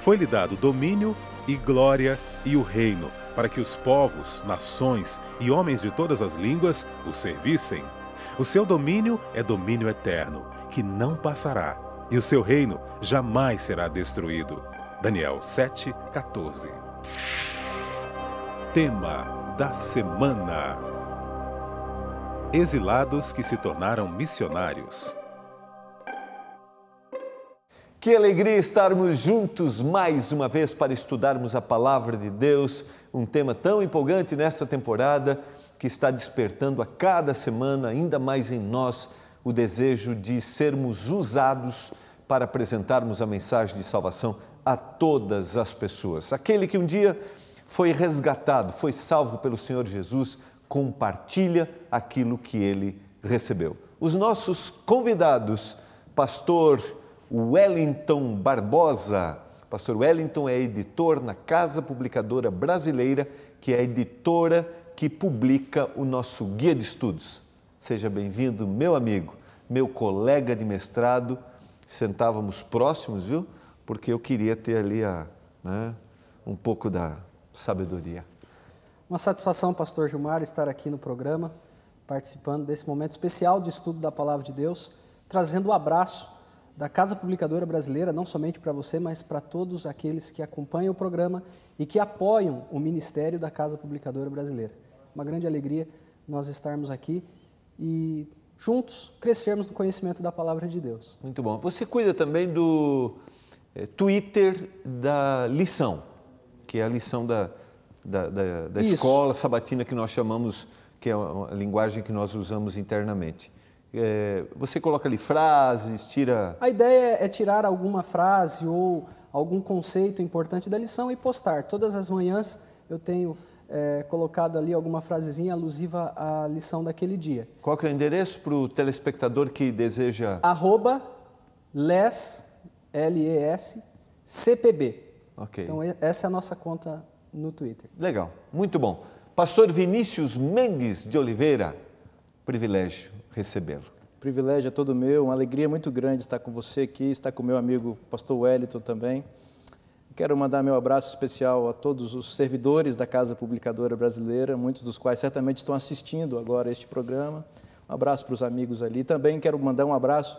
Foi-lhe dado domínio e glória e o reino, para que os povos, nações e homens de todas as línguas o servissem. O seu domínio é domínio eterno, que não passará, e o seu reino jamais será destruído. Daniel 7:14. Tema da semana: exilados que se tornaram missionários. Que alegria estarmos juntos mais uma vez para estudarmos a Palavra de Deus, um tema tão empolgante nessa temporada que está despertando a cada semana ainda mais em nós o desejo de sermos usados para apresentarmos a mensagem de salvação a todas as pessoas. Aquele que um dia foi resgatado, foi salvo pelo Senhor Jesus, compartilha aquilo que ele recebeu. Os nossos convidados, pastor Wellington Barbosa. Pastor Wellington é editor na Casa Publicadora Brasileira, que é a editora que publica o nosso guia de estudos. Seja bem-vindo, meu amigo, meu colega de mestrado. Sentávamos próximos, viu? Porque eu queria ter ali um pouco da sabedoria. Uma satisfação, pastor Gilmar, estar aqui no programa, participando desse momento especial de estudo da Palavra de Deus, trazendo o abraço da Casa Publicadora Brasileira, não somente para você, mas para todos aqueles que acompanham o programa e que apoiam o Ministério da Casa Publicadora Brasileira. Uma grande alegria nós estarmos aqui e juntos crescermos no conhecimento da Palavra de Deus. Muito bom. Você cuida também do Twitter da lição, que é a lição da escola sabatina que nós chamamos, que é a linguagem que nós usamos internamente. Você coloca ali frases, tira... A ideia é tirar alguma frase ou algum conceito importante da lição e postar. Todas as manhãs eu tenho colocado ali alguma frasezinha alusiva à lição daquele dia. Qual que é o endereço para o telespectador que deseja... @les, L-E-S, CPB. Ok. Então essa é a nossa conta no Twitter. Legal, muito bom. Pastor Vinícius Mendes de Oliveira, privilégio recebê-lo. O privilégio é todo meu, uma alegria muito grande estar com você aqui, estar com meu amigo pastor Wellington também. Quero mandar meu abraço especial a todos os servidores da Casa Publicadora Brasileira, muitos dos quais certamente estão assistindo agora este programa. Um abraço para os amigos ali. Também quero mandar um abraço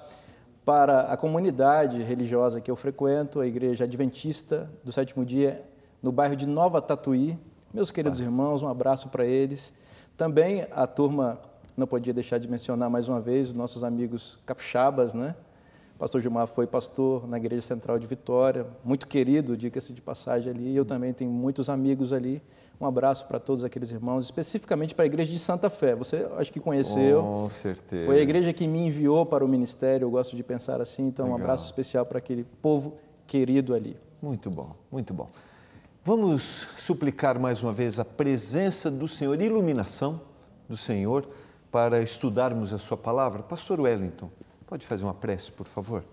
para a comunidade religiosa que eu frequento, a Igreja Adventista do Sétimo Dia, no bairro de Nova Tatuí. Meus queridos irmãos, um abraço para eles. Também a turma... Não podia deixar de mencionar mais uma vez os nossos amigos capixabas, né? Pastor Gilmar foi pastor na Igreja Central de Vitória, muito querido, diga-se de passagem ali. Eu também tenho muitos amigos ali. Um abraço para todos aqueles irmãos, especificamente para a Igreja de Santa Fé. Você acho que conheceu. Com certeza. Foi a igreja que me enviou para o ministério, eu gosto de pensar assim. Então, um abraço especial para aquele povo querido ali. Muito bom, muito bom. Vamos suplicar mais uma vez a presença do Senhor, iluminação do Senhor, para estudarmos a sua palavra. Pastor Wellington, pode fazer uma prece, por favor?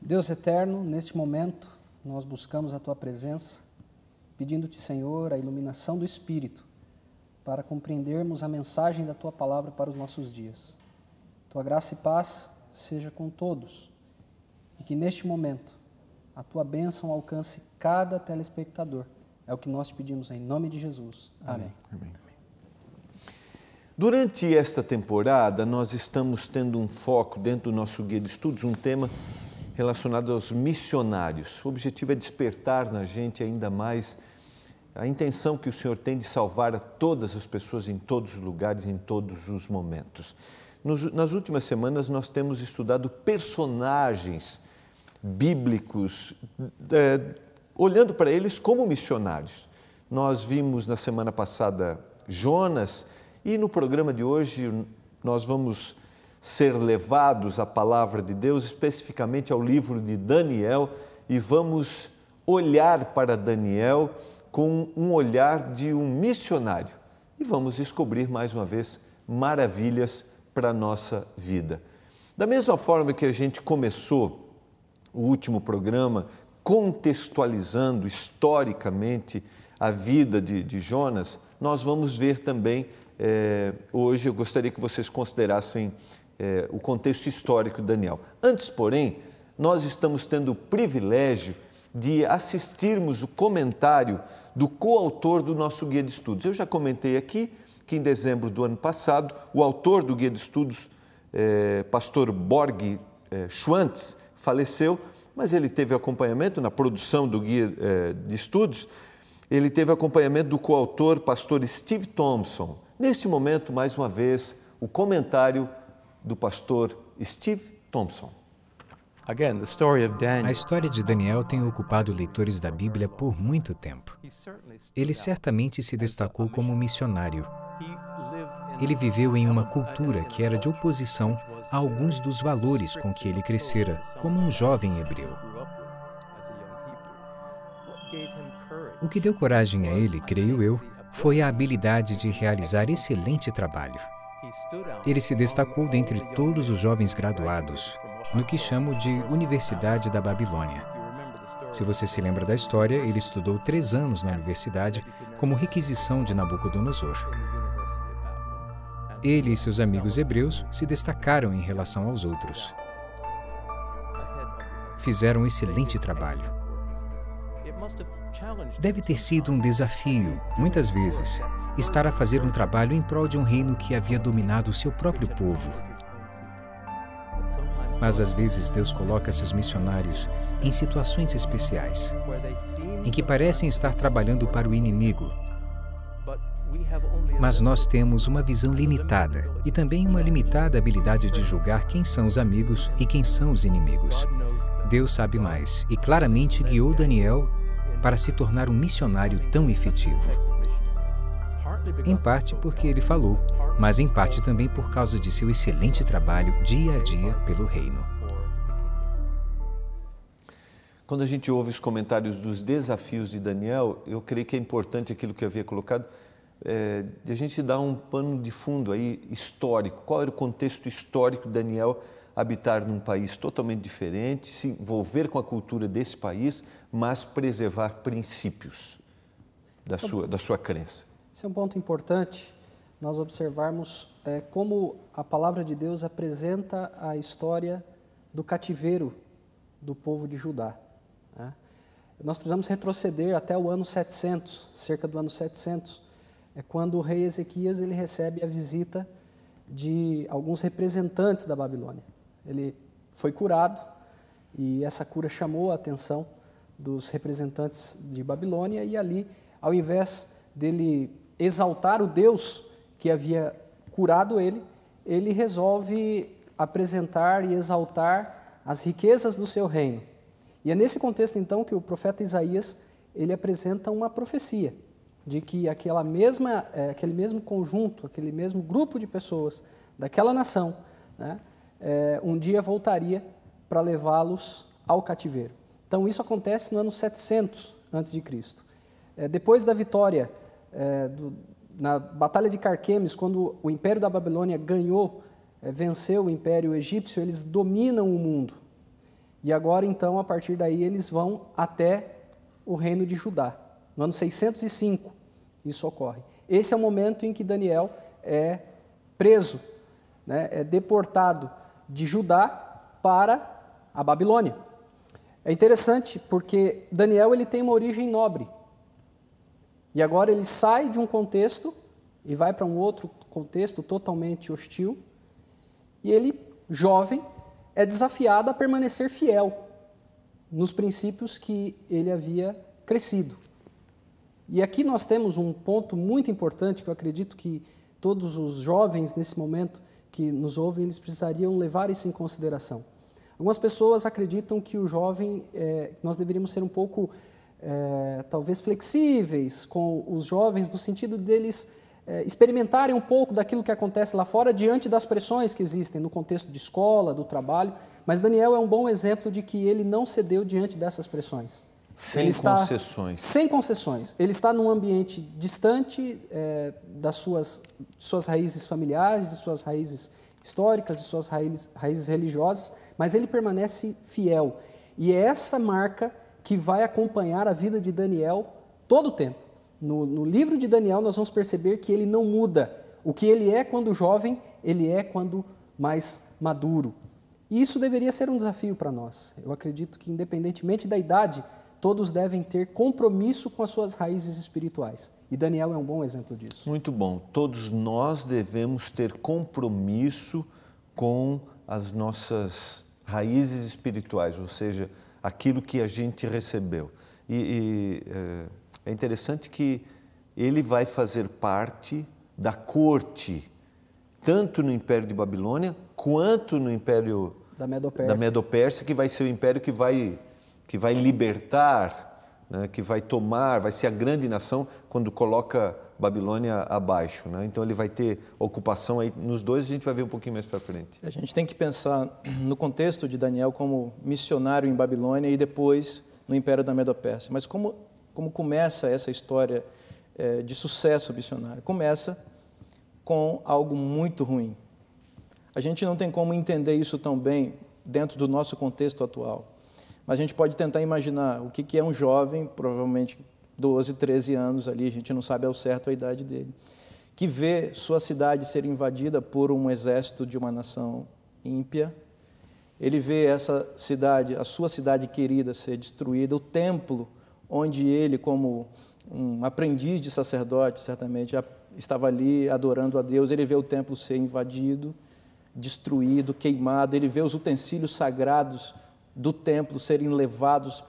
Deus eterno, neste momento, nós buscamos a Tua presença, pedindo-te, Senhor, a iluminação do Espírito, para compreendermos a mensagem da Tua palavra para os nossos dias. Tua graça e paz seja com todos, e que neste momento a Tua bênção alcance cada telespectador. É o que nós te pedimos em nome de Jesus. Amém. Amém. Durante esta temporada, nós estamos tendo um foco dentro do nosso guia de estudos, um tema relacionado aos missionários. O objetivo é despertar na gente ainda mais a intenção que o Senhor tem de salvar a todas as pessoas em todos os lugares, em todos os momentos. Nas últimas semanas, nós temos estudado personagens bíblicos, olhando para eles como missionários. Nós vimos na semana passada Jonas, e no programa de hoje nós vamos ser levados à palavra de Deus, especificamente ao livro de Daniel, e vamos olhar para Daniel com um olhar de um missionário. E vamos descobrir mais uma vez maravilhas para a nossa vida. Da mesma forma que a gente começou o último programa contextualizando historicamente a vida de Jonas, nós vamos ver também hoje, eu gostaria que vocês considerassem o contexto histórico de Daniel. Antes, porém, nós estamos tendo o privilégio de assistirmos o comentário do coautor do nosso Guia de Estudos. Eu já comentei aqui que em dezembro do ano passado, o autor do Guia de Estudos, pastor Borg Schwantz, faleceu, mas ele teve acompanhamento na produção do Guia de Estudos, ele teve acompanhamento do coautor, pastor Steve Thompson. Neste momento, mais uma vez, o comentário do pastor Steve Thompson. A história de Daniel tem ocupado leitores da Bíblia por muito tempo. Ele certamente se destacou como missionário. Ele viveu em uma cultura que era de oposição a alguns dos valores com que ele crescera, como um jovem hebreu. O que deu coragem a ele, creio eu, foi a habilidade de realizar excelente trabalho. Ele se destacou dentre todos os jovens graduados, no que chamo de Universidade da Babilônia. Se você se lembra da história, ele estudou 3 anos na universidade como requisição de Nabucodonosor. Ele e seus amigos hebreus se destacaram em relação aos outros. Fizeram um excelente trabalho. Deve ter sido um desafio, muitas vezes, estar a fazer um trabalho em prol de um reino que havia dominado o seu próprio povo. Mas às vezes Deus coloca seus missionários em situações especiais, em que parecem estar trabalhando para o inimigo. Mas nós temos uma visão limitada e também uma limitada habilidade de julgar quem são os amigos e quem são os inimigos. Deus sabe mais e claramente guiou Daniel para se tornar um missionário tão efetivo. Em parte porque ele falou, mas em parte também por causa de seu excelente trabalho dia a dia pelo reino. Quando a gente ouve os comentários dos desafios de Daniel, eu creio que é importante aquilo que eu havia colocado, de a gente dar um pano de fundo aí histórico. Qual era o contexto histórico de Daniel habitar num país totalmente diferente, se envolver com a cultura desse país, mas preservar princípios da sua crença? Esse é um ponto importante, nós observarmos como a palavra de Deus apresenta a história do cativeiro do povo de Judá. Né? Nós precisamos retroceder até o ano 700, cerca do ano 700, quando o rei Ezequias ele recebe a visita de alguns representantes da Babilônia. Ele foi curado e essa cura chamou a atenção dos representantes de Babilônia e ali, ao invés dele exaltar o Deus que havia curado ele, ele resolve apresentar e exaltar as riquezas do seu reino. E é nesse contexto, então, que o profeta Isaías ele apresenta uma profecia de que aquele mesmo conjunto, aquele mesmo grupo de pessoas daquela nação, né, um dia voltaria para levá-los ao cativeiro. Então, isso acontece no ano 700 a.C. Depois da vitória na Batalha de Carquemes, quando o Império da Babilônia venceu o Império Egípcio, eles dominam o mundo. E agora, então, a partir daí, eles vão até o reino de Judá. No ano 605, isso ocorre. Esse é o momento em que Daniel é preso, né, é deportado de Judá para a Babilônia. É interessante porque Daniel ele tem uma origem nobre. E agora ele sai de um contexto e vai para um outro contexto totalmente hostil. E ele, jovem, é desafiado a permanecer fiel nos princípios que ele havia crescido. E aqui nós temos um ponto muito importante que eu acredito que todos os jovens nesse momento que nos ouvem, eles precisariam levar isso em consideração. Algumas pessoas acreditam que o jovem, nós deveríamos ser um pouco, talvez, flexíveis com os jovens, no sentido deles experimentarem um pouco daquilo que acontece lá fora diante das pressões que existem no contexto de escola, do trabalho. Mas Daniel é um bom exemplo de que ele não cedeu diante dessas pressões. Sem concessões. Sem concessões. Ele está num ambiente distante das suas raízes familiares, de suas raízes históricas, de suas raízes religiosas, mas ele permanece fiel. E é essa marca que vai acompanhar a vida de Daniel todo o tempo. No livro de Daniel nós vamos perceber que ele não muda. O que ele é quando jovem, ele é quando mais maduro. E isso deveria ser um desafio para nós. Eu acredito que, independentemente da idade, todos devem ter compromisso com as suas raízes espirituais. E Daniel é um bom exemplo disso. Muito bom. Todos nós devemos ter compromisso com as nossas raízes espirituais, ou seja, aquilo que a gente recebeu. É interessante que ele vai fazer parte da corte, tanto no Império de Babilônia, quanto no Império da Medo-Pérsia, que vai ser o império que vai libertar, né, que vai tomar, vai ser a grande nação quando coloca Babilônia abaixo, né? Então ele vai ter ocupação aí nos dois, a gente vai ver um pouquinho mais para frente. A gente tem que pensar no contexto de Daniel como missionário em Babilônia e depois no Império da Medo-Pérsia. Mas como começa essa história de sucesso missionário? Começa com algo muito ruim. A gente não tem como entender isso tão bem dentro do nosso contexto atual, mas a gente pode tentar imaginar o que é um jovem, provavelmente 12, 13 anos ali, a gente não sabe ao certo a idade dele, que vê sua cidade ser invadida por um exército de uma nação ímpia. Ele vê essa cidade, a sua cidade querida, ser destruída, o templo onde ele, como um aprendiz de sacerdote, certamente já estava ali adorando a Deus, ele vê o templo ser invadido, destruído, queimado, ele vê os utensílios sagrados do templo serem levados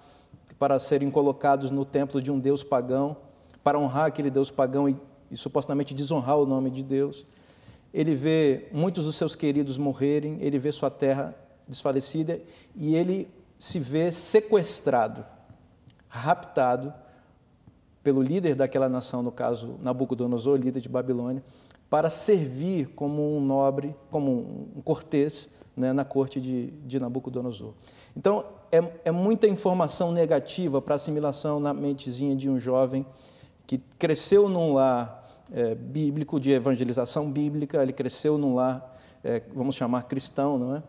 para serem colocados no templo de um deus pagão, para honrar aquele deus pagão e supostamente desonrar o nome de Deus. Ele vê muitos dos seus queridos morrerem, ele vê sua terra desfalecida e ele se vê sequestrado, raptado pelo líder daquela nação, no caso Nabucodonosor, líder de Babilônia, para servir como um nobre, como um cortês, né, na corte de Nabucodonosor. Então, é muita informação negativa para assimilação na mentezinha de um jovem que cresceu num lar bíblico, de evangelização bíblica, ele cresceu num lar, vamos chamar cristão, não é?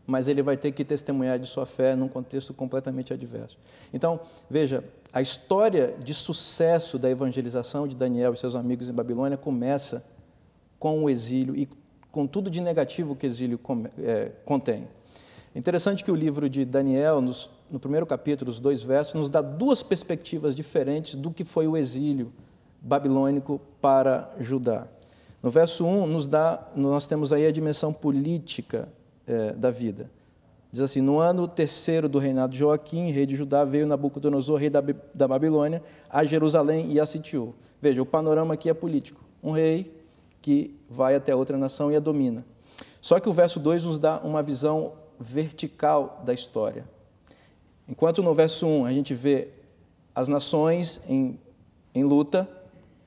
Mas ele vai ter que testemunhar de sua fé num contexto completamente adverso. Então, veja, a história de sucesso da evangelização de Daniel e seus amigos em Babilônia começa com o exílio e com tudo de negativo que o exílio contém. É interessante que o livro de Daniel, no primeiro capítulo, os 2 versos, nos dá 2 perspectivas diferentes do que foi o exílio babilônico para Judá. No verso 1, nós temos aí a dimensão política da vida. Diz assim: no ano 3º do reinado de Joaquim, rei de Judá, veio Nabucodonosor, rei da Babilônia, a Jerusalém e a sitiou. Veja, o panorama aqui é político. Um rei que vai até outra nação e a domina. Só que o verso 2 nos dá uma visão vertical da história. Enquanto no verso 1 a gente vê as nações em luta,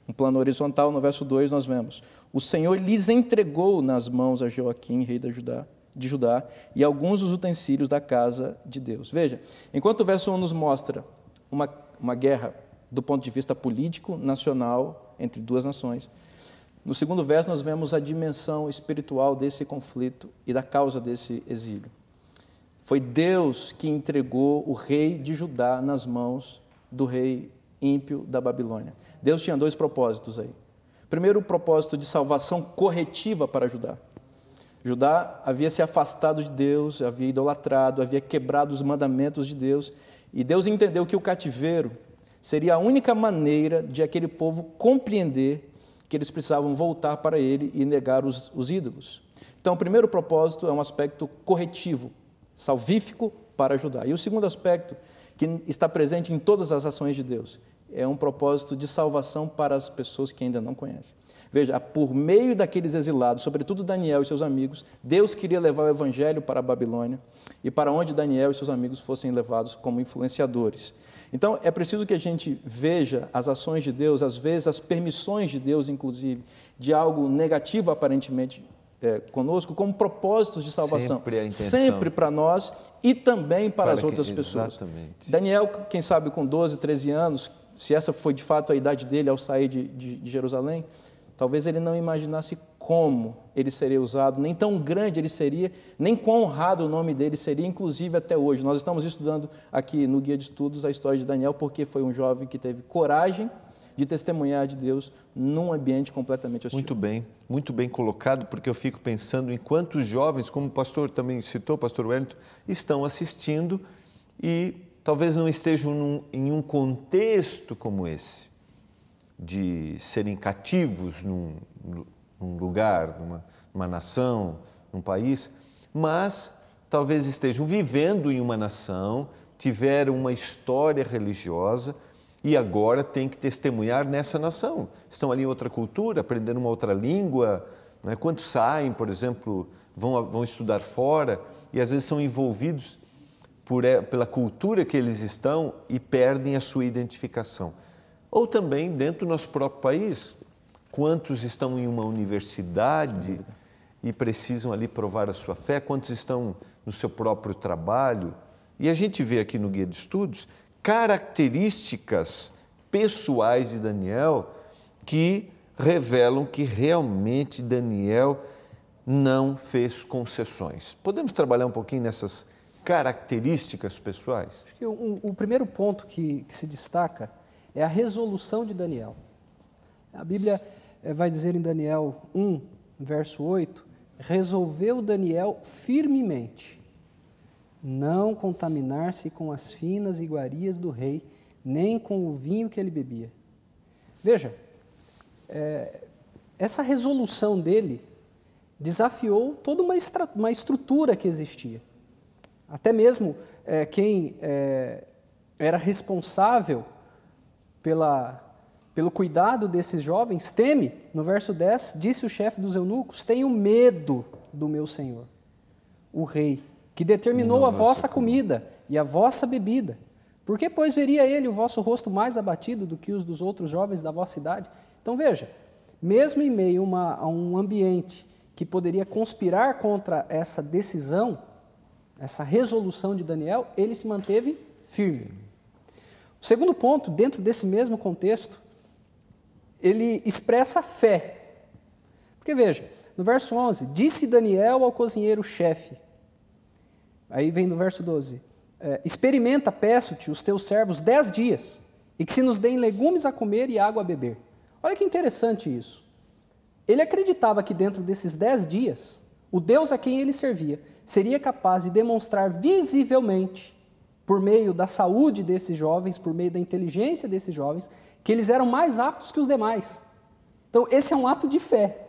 um plano horizontal, no verso 2 nós vemos: o Senhor lhes entregou nas mãos a Joaquim, rei de Judá, e alguns dos utensílios da casa de Deus. Veja, enquanto o verso 1 nos mostra uma guerra do ponto de vista político, nacional, entre 2 nações, no segundo verso nós vemos a dimensão espiritual desse conflito e da causa desse exílio. Foi Deus que entregou o rei de Judá nas mãos do rei ímpio da Babilônia. Deus tinha 2 propósitos aí. Primeiro, o propósito de salvação corretiva para Judá. Judá havia se afastado de Deus, havia idolatrado, havia quebrado os mandamentos de Deus, e Deus entendeu que o cativeiro seria a única maneira de aquele povo compreender que eles precisavam voltar para ele e negar os ídolos. Então, o primeiro propósito é um aspecto corretivo, salvífico para Judá. E o segundo aspecto, que está presente em todas as ações de Deus, é um propósito de salvação para as pessoas que ainda não conhecem. Veja, por meio daqueles exilados, sobretudo Daniel e seus amigos, Deus queria levar o evangelho para a Babilônia e para onde Daniel e seus amigos fossem levados como influenciadores. Então, é preciso que a gente veja as ações de Deus, às vezes as permissões de Deus, inclusive, de algo negativo aparentemente conosco, como propósitos de salvação, sempre para nós e também para as outras pessoas. Exatamente. Daniel, quem sabe com 12, 13 anos, se essa foi de fato a idade dele ao sair de Jerusalém, talvez ele não imaginasse como ele seria usado, nem tão grande ele seria, nem quão honrado o nome dele seria, inclusive até hoje. Nós estamos estudando aqui no Guia de Estudos a história de Daniel, porque foi um jovem que teve coragem de testemunhar de Deus num ambiente completamente hostil. Muito bem colocado, porque eu fico pensando em quantos jovens, como o pastor também citou, o pastor Wellington, estão assistindo e talvez não estejam em um contexto como esse, de serem cativos num lugar, numa nação, num país, mas talvez estejam vivendo em uma nação, tiveram uma história religiosa e agora têm que testemunhar nessa nação. Estão ali em outra cultura, aprendendo uma outra língua, né? Quantos saem, por exemplo, vão estudar fora e às vezes são envolvidos pela cultura que eles estão e perdem a sua identificação. Ou também dentro do nosso próprio país, quantos estão em uma universidade e precisam ali provar a sua fé, quantos estão no seu próprio trabalho. E a gente vê aqui no Guia de Estudos características pessoais de Daniel que revelam que realmente Daniel não fez concessões. Podemos trabalhar um pouquinho nessas características pessoais? Acho que o primeiro ponto que se destaca é a resolução de Daniel. A Bíblia vai dizer em Daniel 1, verso 8, resolveu Daniel firmemente não contaminar-se com as finas iguarias do rei, nem com o vinho que ele bebia. Veja, essa resolução dele desafiou toda uma estrutura que existia. Até mesmo quem era responsável pelo cuidado desses jovens teme, no verso 10, disse o chefe dos eunucos, tenho medo do meu senhor, o rei, que determinou a vossa comida e a vossa bebida. Por que, pois, veria ele o vosso rosto mais abatido do que os dos outros jovens da vossa idade? Então, veja, mesmo em meio a um ambiente que poderia conspirar contra essa decisão, essa resolução de Daniel, ele se manteve firme. O segundo ponto, dentro desse mesmo contexto, ele expressa fé. Porque, veja, no verso 11, disse Daniel ao cozinheiro-chefe, aí vem no verso 12, experimenta, peço-te, os teus servos 10 dias, e que se nos deem legumes a comer e água a beber. Olha que interessante isso. Ele acreditava que dentro desses 10 dias, o Deus a quem ele servia seria capaz de demonstrar visivelmente, por meio da saúde desses jovens, por meio da inteligência desses jovens, que eles eram mais aptos que os demais. Então, esse é um ato de fé.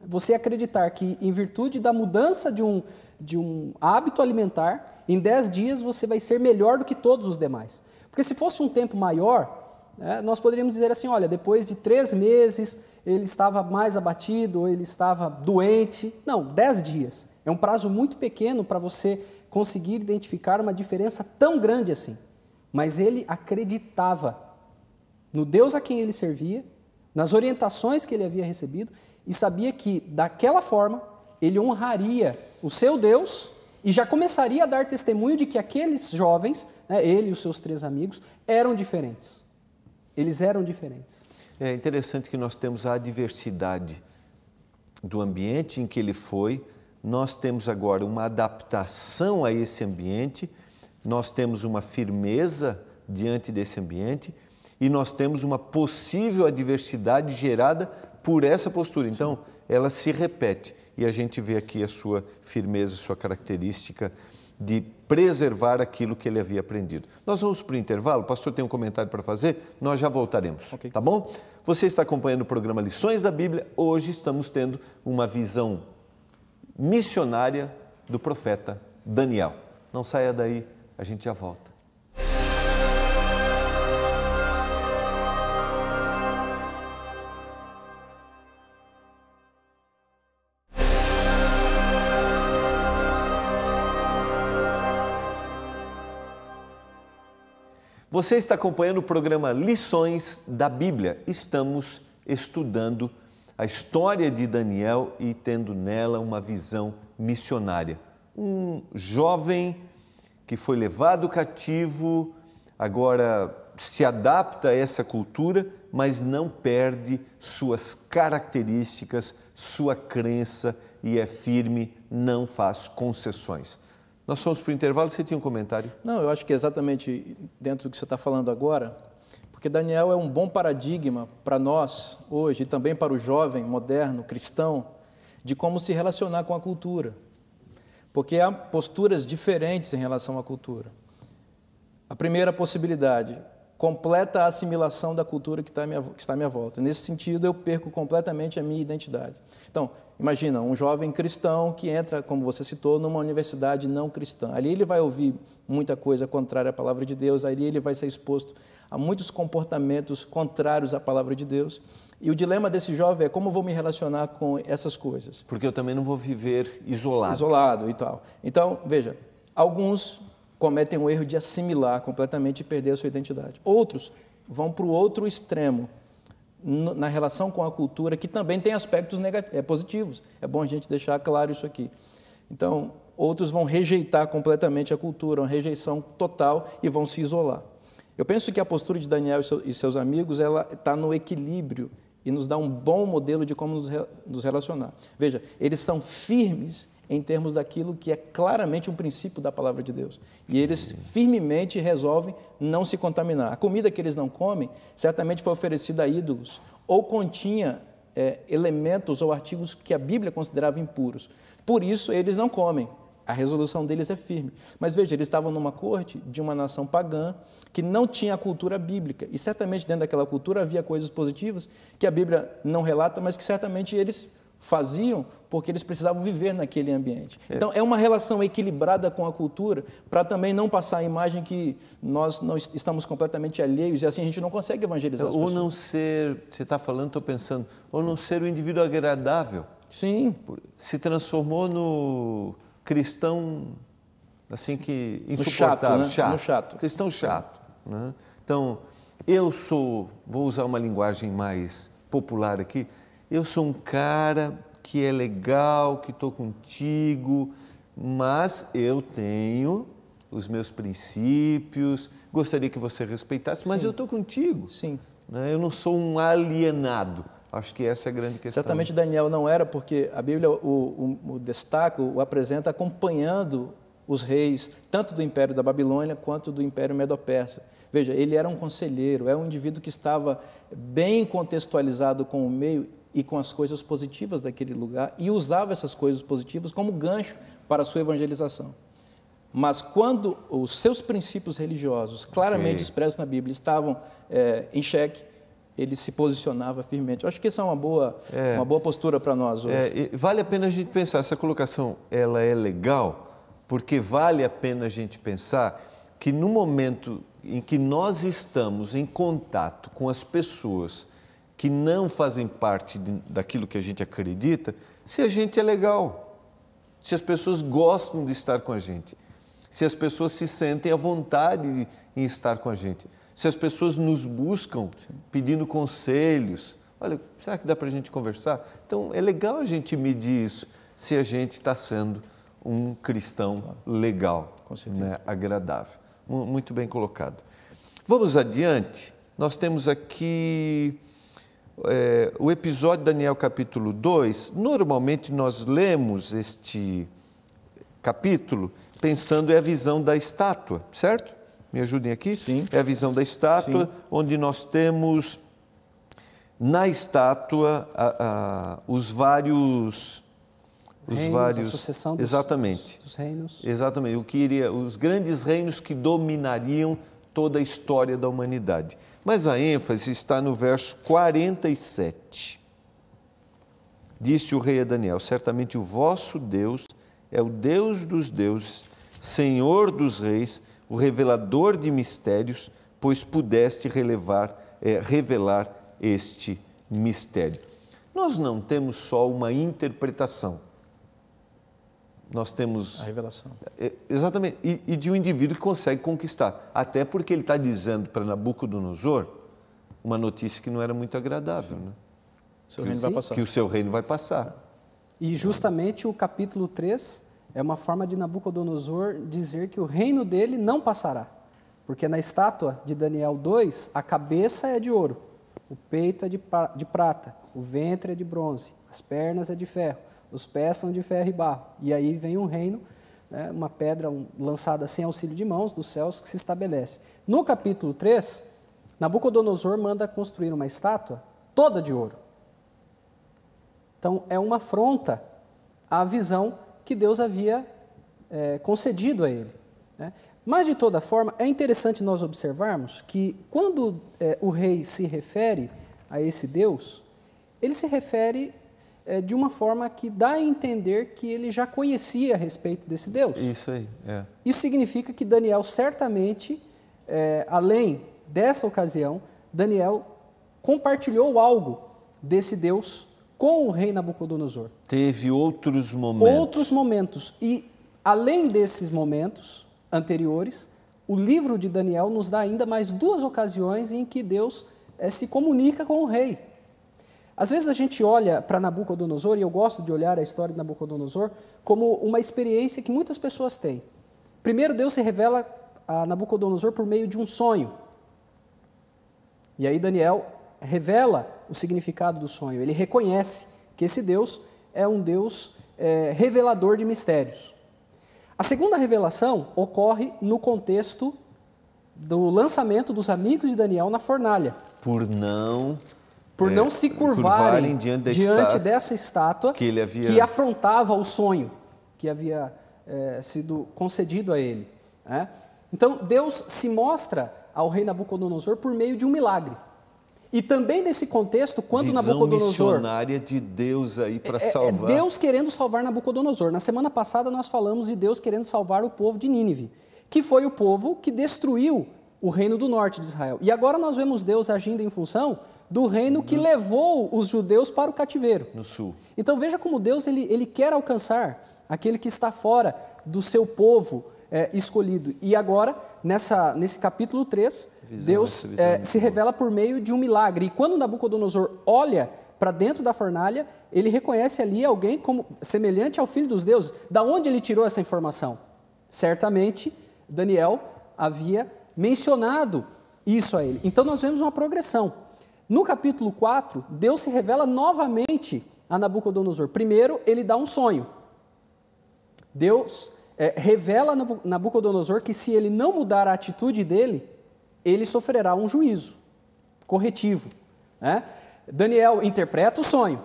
Você acreditar que, em virtude da mudança de um hábito alimentar, em 10 dias você vai ser melhor do que todos os demais. Porque se fosse um tempo maior, nós poderíamos dizer assim, olha, depois de 3 meses ele estava mais abatido, ou ele estava doente. Não, 10 dias. É um prazo muito pequeno para você conseguir identificar uma diferença tão grande assim. Mas ele acreditava no Deus a quem ele servia, nas orientações que ele havia recebido, e sabia que, daquela forma, ele honraria o seu Deus e já começaria a dar testemunho de que aqueles jovens, ele e os seus 3 amigos, eram diferentes. Eles eram diferentes. É interessante que nós temos a diversidade do ambiente em que ele foi, nós temos agora uma adaptação a esse ambiente, nós temos uma firmeza diante desse ambiente e nós temos uma possível adversidade gerada por essa postura. Então, ela se repete e a gente vê aqui a sua firmeza, a sua característica de preservar aquilo que ele havia aprendido. Nós vamos para o intervalo, o pastor tem um comentário para fazer, nós já voltaremos, okay. Tá bom? Você está acompanhando o programa Lições da Bíblia, hoje estamos tendo uma visão missionária do profeta Daniel. Não saia daí, a gente já volta. Você está acompanhando o programa Lições da Bíblia. Estamos estudando a história de Daniel e tendo nela uma visão missionária. Um jovem que foi levado cativo, agora se adapta a essa cultura, mas não perde suas características, sua crença e é firme, não faz concessões. Nós fomos para o intervalo, você tinha um comentário? Não, eu acho que exatamente dentro do que você está falando agora, porque Daniel é um bom paradigma para nós hoje e também para o jovem moderno, cristão, de como se relacionar com a cultura. Porque há posturas diferentes em relação à cultura. A primeira possibilidade, completa assimilação da cultura que está à minha volta. Nesse sentido, eu perco completamente a minha identidade. Então, imagina, um jovem cristão que entra, como você citou, numa universidade não cristã. Ali ele vai ouvir muita coisa contrária à palavra de Deus, ali ele vai ser exposto a muitos comportamentos contrários à palavra de Deus. E o dilema desse jovem é como eu vou me relacionar com essas coisas. Porque eu também não vou viver isolado. Isolado e tal. Então, veja, alguns cometem o erro de assimilar completamente e perder a sua identidade. Outros vão para o outro extremo, na relação com a cultura, que também tem aspectos positivos. É bom a gente deixar claro isso aqui. Então, outros vão rejeitar completamente a cultura, uma rejeição total e vão se isolar. Eu penso que a postura de Daniel e seus amigos ela está no equilíbrio e nos dá um bom modelo de como nos relacionar. Veja, eles são firmes em termos daquilo que é claramente um princípio da palavra de Deus. E eles firmemente resolvem não se contaminar. A comida que eles não comem certamente foi oferecida a ídolos ou continha elementos ou artigos que a Bíblia considerava impuros. Por isso, eles não comem. A resolução deles é firme. Mas veja, eles estavam numa corte de uma nação pagã que não tinha a cultura bíblica. E certamente dentro daquela cultura havia coisas positivas que a Bíblia não relata, mas que certamente eles faziam porque eles precisavam viver naquele ambiente. Então, é uma relação equilibrada com a cultura para também não passar a imagem que nós não estamos completamente alheios e assim a gente não consegue evangelizar as pessoas. Ou não ser, você está falando, estou pensando, ou não ser o indivíduo agradável. Sim. Se transformou no cristão, assim que insuportável, chato, né? No chato. Cristão chato. Né? Então, vou usar uma linguagem mais popular aqui, eu sou um cara que é legal, que estou contigo, mas eu tenho os meus princípios, gostaria que você respeitasse, mas eu estou contigo. Sim. Né? Eu não sou um alienado. Acho que essa é a grande questão. Certamente Daniel não era, porque a Bíblia o destaca, o apresenta acompanhando os reis, tanto do Império da Babilônia quanto do Império Medo-Persa. Veja, ele era um conselheiro, é um indivíduo que estava bem contextualizado com o meio e com as coisas positivas daquele lugar e usava essas coisas positivas como gancho para a sua evangelização. Mas quando os seus princípios religiosos, claramente expressos na Bíblia, estavam em xeque, ele se posicionava firmemente. Eu acho que essa é uma boa postura para nós hoje. Vale a pena a gente pensar, essa colocação ela é legal, porque vale a pena a gente pensar que no momento em que nós estamos em contato com as pessoas que não fazem parte daquilo que a gente acredita, se a gente é legal, se as pessoas gostam de estar com a gente, se as pessoas se sentem à vontade em estar com a gente, se as pessoas nos buscam pedindo conselhos, olha, será que dá para a gente conversar? Então, é legal a gente medir isso, se a gente está sendo um cristão legal, né, agradável. Muito bem colocado. Vamos adiante, nós temos aqui o episódio de Daniel capítulo 2. Normalmente nós lemos este capítulo pensando a visão da estátua, certo? Me ajudem aqui? Sim. É a visão da estátua, onde nós temos na estátua os vários a sucessão dos reinos. Exatamente, os grandes reinos que dominariam toda a história da humanidade. Mas a ênfase está no verso 47. Disse o rei a Daniel: certamente o vosso Deus é o Deus dos deuses, Senhor dos reis, o revelador de mistérios, pois pudeste revelar este mistério. Nós não temos só uma interpretação. Nós temos a revelação. Exatamente, e de um indivíduo que consegue conquistar, até porque ele está dizendo para Nabucodonosor uma notícia que não era muito agradável, né? Seu reino vai passar. Que o seu reino vai passar. E justamente o capítulo 3 é uma forma de Nabucodonosor dizer que o reino dele não passará, porque na estátua de Daniel 2, a cabeça é de ouro, o peito é de prata, o ventre é de bronze, as pernas é de ferro, os pés são de ferro e barro. E aí vem um reino, né, uma pedra lançada sem auxílio de mãos dos céus que se estabelece. No capítulo 3, Nabucodonosor manda construir uma estátua toda de ouro. Então, é uma afronta à visão que Deus havia concedido a ele, né? Mas, de toda forma, é interessante nós observarmos que quando o rei se refere a esse Deus, ele se refere de uma forma que dá a entender que ele já conhecia a respeito desse Deus. Isso aí, Isso significa que Daniel certamente, além dessa ocasião, Daniel compartilhou algo desse Deus com o rei Nabucodonosor. Teve outros momentos. Outros momentos. E, além desses momentos anteriores, o livro de Daniel nos dá ainda mais 2 ocasiões em que Deus se comunica com o rei. Às vezes a gente olha para Nabucodonosor, e eu gosto de olhar a história de Nabucodonosor, como uma experiência que muitas pessoas têm. Primeiro, Deus se revela a Nabucodonosor por meio de um sonho. E aí Daniel revela o significado do sonho. Ele reconhece que esse Deus é um Deus revelador de mistérios. A segunda revelação ocorre no contexto do lançamento dos amigos de Daniel na fornalha. Por não se curvarem diante dessa estátua que afrontava o sonho que havia sido concedido a ele. Então, Deus se mostra ao rei Nabucodonosor por meio de um milagre. E também nesse contexto, quando Nabucodonosor... missionária de Deus aí para salvar. Deus querendo salvar Nabucodonosor. Na semana passada nós falamos de Deus querendo salvar o povo de Nínive, que foi o povo que destruiu o reino do norte de Israel. E agora nós vemos Deus agindo em função do reino que levou os judeus para o cativeiro. No sul. Então veja como Deus ele quer alcançar aquele que está fora do seu povo escolhido. E agora, nesse capítulo 3, Deus se revela por meio de um milagre. E quando Nabucodonosor olha para dentro da fornalha, ele reconhece ali alguém como semelhante ao Filho dos Deuses. Da onde ele tirou essa informação? Certamente, Daniel havia mencionado isso a ele. Então nós vemos uma progressão. No capítulo 4, Deus se revela novamente a Nabucodonosor. Primeiro, ele dá um sonho. Deus revela a Nabucodonosor que se ele não mudar a atitude dele, ele sofrerá um juízo corretivo. Daniel interpreta o sonho.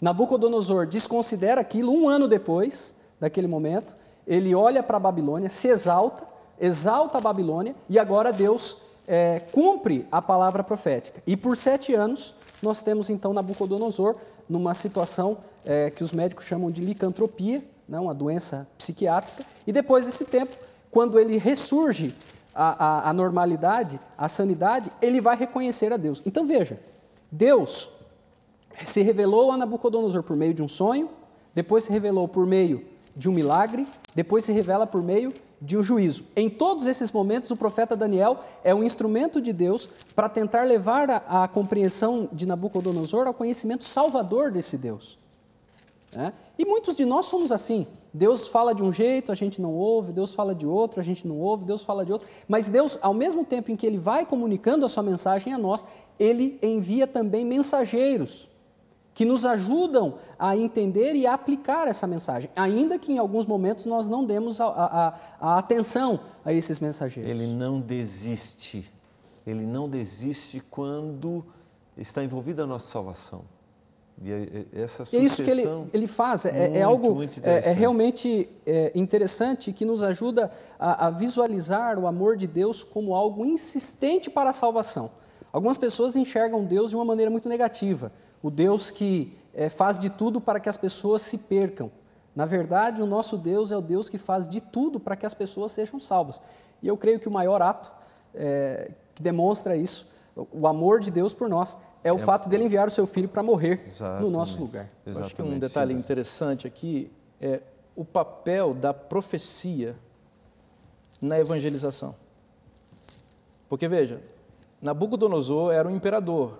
Nabucodonosor desconsidera aquilo 1 ano depois daquele momento. Ele olha para a Babilônia, se exalta a Babilônia e agora Deus cumpre a palavra profética. E por 7 anos nós temos então Nabucodonosor numa situação que os médicos chamam de licantropia, uma doença psiquiátrica, e depois desse tempo, quando ele ressurge à normalidade, à sanidade, ele vai reconhecer a Deus. Então veja, Deus se revelou a Nabucodonosor por meio de um sonho, depois se revelou por meio de um milagre, depois se revela por meio de um juízo. Em todos esses momentos, o profeta Daniel é um instrumento de Deus para tentar levar a compreensão de Nabucodonosor ao conhecimento salvador desse Deus. E muitos de nós somos assim. Deus fala de um jeito, a gente não ouve, Deus fala de outro, a gente não ouve, Deus fala de outro. Mas Deus, ao mesmo tempo em que Ele vai comunicando a sua mensagem a nós, Ele envia também mensageiros que nos ajudam a entender e a aplicar essa mensagem, ainda que em alguns momentos nós não demos a atenção a esses mensageiros. Ele não desiste quando está envolvida a nossa salvação. E essa sucessão, é isso que ele faz, é algo realmente interessante, que nos ajuda a visualizar o amor de Deus como algo insistente para a salvação. Algumas pessoas enxergam Deus de uma maneira muito negativa, o Deus que faz de tudo para que as pessoas se percam. Na verdade, o nosso Deus é o Deus que faz de tudo para que as pessoas sejam salvas. E eu creio que o maior ato que demonstra isso, o amor de Deus por nós, é o fato dele enviar o seu Filho para morrer no nosso lugar. Eu acho que um detalhe interessante aqui é o papel da profecia na evangelização. Porque, veja, Nabucodonosor era um imperador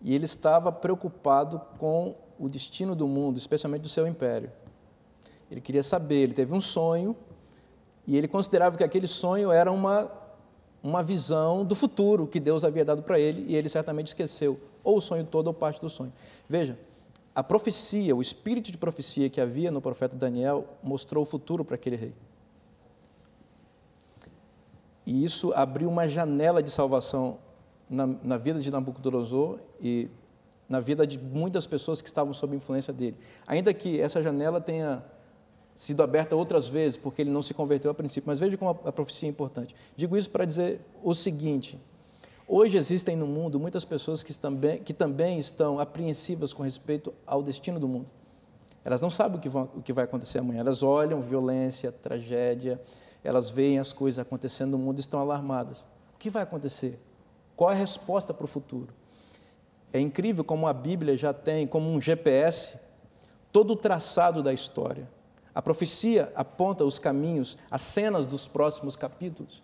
e ele estava preocupado com o destino do mundo, especialmente do seu império. Ele queria saber, ele teve um sonho e ele considerava que aquele sonho era uma visão do futuro que Deus havia dado para ele, e ele certamente esqueceu, ou o sonho todo ou parte do sonho. Veja, a profecia, o espírito de profecia que havia no profeta Daniel mostrou o futuro para aquele rei. E isso abriu uma janela de salvação na vida de Nabucodonosor e na vida de muitas pessoas que estavam sob influência dele. Ainda que essa janela tenha sido aberta outras vezes, porque ele não se converteu a princípio. Mas veja como a profecia é importante. Digo isso para dizer o seguinte: hoje existem no mundo muitas pessoas que também estão apreensivas com respeito ao destino do mundo. Elas não sabem o que vai acontecer amanhã. Elas olham violência, tragédia, elas veem as coisas acontecendo no mundo e estão alarmadas. O que vai acontecer? Qual é a resposta para o futuro? É incrível como a Bíblia já tem, como um GPS, todo o traçado da história. A profecia aponta os caminhos, as cenas dos próximos capítulos.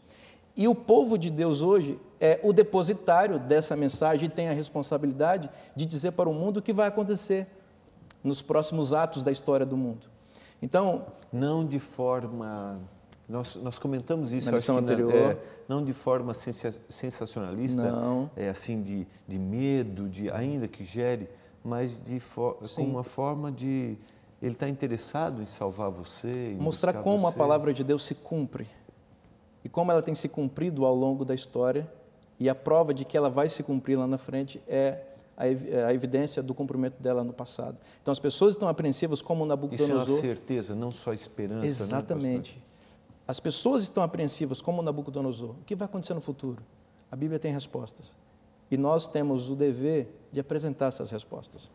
E o povo de Deus hoje é o depositário dessa mensagem e tem a responsabilidade de dizer para o mundo o que vai acontecer nos próximos atos da história do mundo. Então, não de forma... Nós comentamos isso na lição anterior. Não de forma sensacionalista, não. Assim de medo, ainda que gere, mas com uma forma de... Ele está interessado em salvar você. Mostrar como a palavra de Deus se cumpre e como ela tem se cumprido ao longo da história, e a prova de que ela vai se cumprir lá na frente é a evidência do cumprimento dela no passado. Então, as pessoas estão apreensivas como Nabucodonosor. Isso é uma certeza, não só esperança. Exatamente. Né, as pessoas estão apreensivas como Nabucodonosor. O que vai acontecer no futuro? A Bíblia tem respostas. E nós temos o dever de apresentar essas respostas.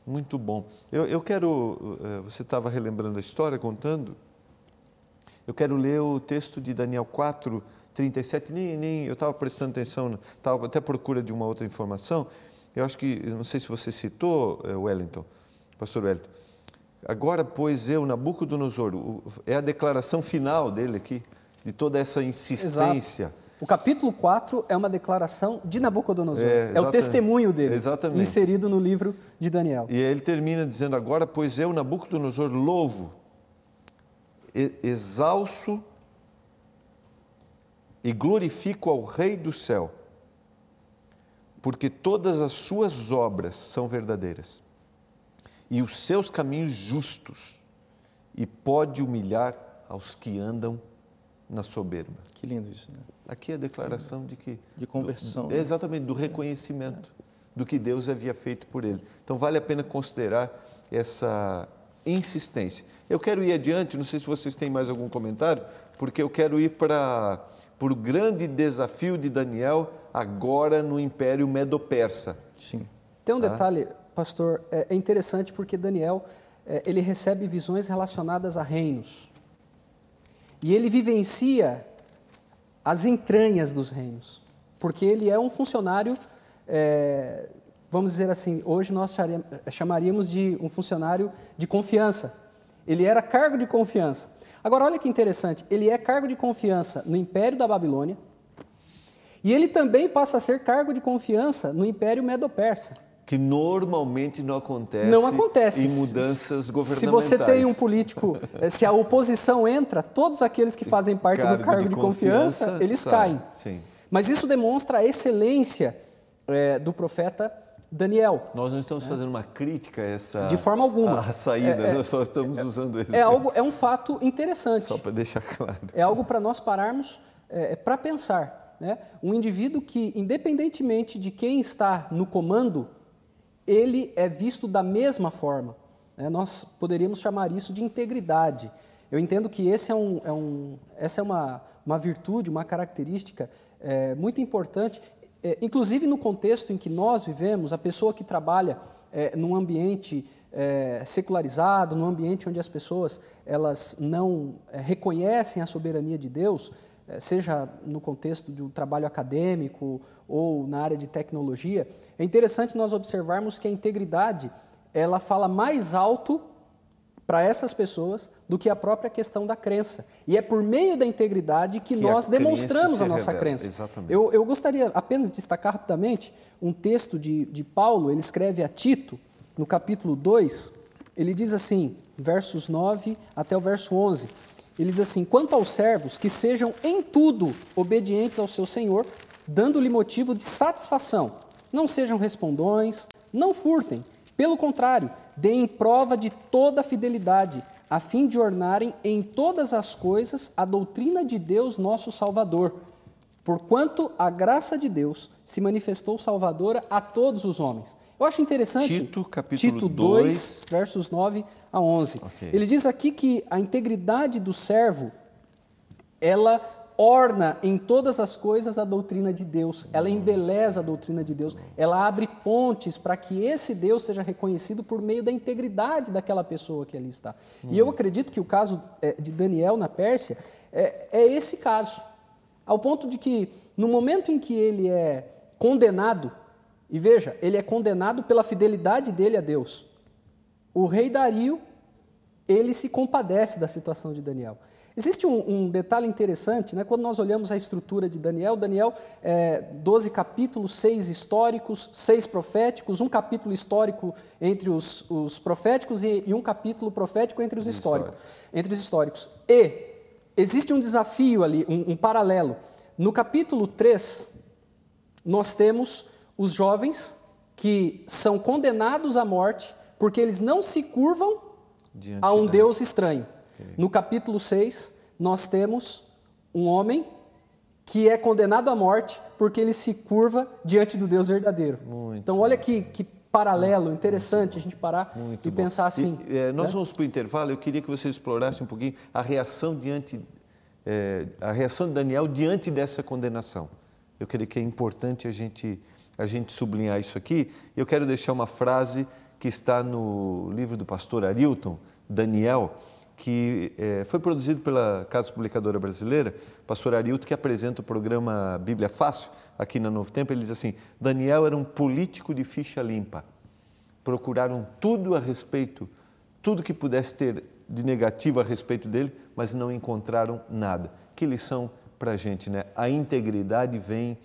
Muito bom. Eu quero... Você estava relembrando a história, contando. Eu quero ler o texto de Daniel 4, 37. Eu estava prestando atenção, estava até à procura de uma outra informação. Eu acho que, não sei se você citou, Wellington, pastor Wellington. Agora, pois eu, Nabucodonosor, é a declaração final dele aqui, de toda essa insistência. Exato. O capítulo 4 é uma declaração de Nabucodonosor. É o testemunho dele, exatamente, inserido no livro de Daniel. E ele termina dizendo: agora, pois eu, Nabucodonosor, louvo, exalço e glorifico ao Rei do céu, porque todas as suas obras são verdadeiras e os seus caminhos justos, e pode humilhar aos que andam na soberba. Que lindo isso, né? Aqui é a declaração de que... De conversão. Exatamente, do reconhecimento do que Deus havia feito por ele. Então, vale a pena considerar essa insistência. Eu quero ir adiante, não sei se vocês têm mais algum comentário, porque eu quero ir para o grande desafio de Daniel agora no Império Medo-Persa. Sim. Tem um detalhe, pastor, é interessante porque Daniel, ele recebe visões relacionadas a reinos. E ele vivencia as entranhas dos reinos, porque ele é um funcionário, vamos dizer assim, hoje nós chamaríamos de um funcionário de confiança. Ele era cargo de confiança. Agora, olha que interessante, ele é cargo de confiança no Império da Babilônia e ele também passa a ser cargo de confiança no Império Medo-Persa. Que normalmente não acontece em mudanças governamentais. Se você tem um político, se a oposição entra, todos aqueles que fazem parte do cargo de confiança, eles caem. Sim. Mas isso demonstra a excelência do profeta Daniel. Nós não estamos fazendo uma crítica a essa... De forma alguma. A saída, nós só estamos usando esse... É um fato interessante. Só para deixar claro. É algo para nós pararmos para pensar. Né? Um indivíduo que, independentemente de quem está no comando, ele é visto da mesma forma. Né? Nós poderíamos chamar isso de integridade. Eu entendo que essa é uma virtude, uma característica muito importante, inclusive no contexto em que nós vivemos, a pessoa que trabalha num ambiente secularizado, num ambiente onde as pessoas elas não reconhecem a soberania de Deus, seja no contexto de um trabalho acadêmico ou na área de tecnologia, é interessante nós observarmos que a integridade, ela fala mais alto para essas pessoas do que a própria questão da crença. E é por meio da integridade que nós demonstramos a nossa crença. Exatamente. Eu gostaria apenas de destacar rapidamente um texto de Paulo, ele escreve a Tito, no capítulo 2, ele diz assim, versos 9 até o verso 11, ele diz assim: quanto aos servos, que sejam em tudo obedientes ao seu Senhor, dando-lhe motivo de satisfação. Não sejam respondões, não furtem. Pelo contrário, deem prova de toda a fidelidade, a fim de ornarem em todas as coisas a doutrina de Deus nosso Salvador. porquanto a graça de Deus se manifestou salvadora a todos os homens. Eu acho interessante, Tito, capítulo Tito 2, versos 9 a 11. Okay. Ele diz aqui que a integridade do servo, ela orna em todas as coisas a doutrina de Deus, ela embeleza a doutrina de Deus, ela abre pontes para que esse Deus seja reconhecido por meio da integridade daquela pessoa que ali está. E eu acredito que o caso de Daniel na Pérsia é esse caso, ao ponto de que no momento em que ele é condenado, e veja, ele é condenado pela fidelidade dele a Deus, o rei Dario, ele se compadece da situação de Daniel. Existe um detalhe interessante, né? Quando nós olhamos a estrutura de Daniel, 12 capítulos, 6 históricos, 6 proféticos, um capítulo histórico entre os proféticos e um capítulo profético entre os históricos. E existe um desafio ali, um paralelo. No capítulo 3, nós temos os jovens que são condenados à morte porque eles não se curvam a um Deus estranho. No capítulo 6, nós temos um homem que é condenado à morte porque ele se curva diante do Deus verdadeiro. Então, olha que paralelo interessante a gente parar e pensar assim. Nós vamos para o intervalo, eu queria que você explorasse um pouquinho a reação de Daniel diante dessa condenação. Eu creio que é importante a gente sublinhar isso aqui. Eu quero deixar uma frase que está no livro do pastor Arilton, Daniel, que foi produzido pela Casa Publicadora Brasileira, pastor Arilton, que apresenta o programa Bíblia Fácil, aqui na Novo Tempo. Ele diz assim: Daniel era um político de ficha limpa. Procuraram tudo a respeito, tudo que pudesse ter de negativo a respeito dele, mas não encontraram nada. Que lição para a gente, né? A integridade vem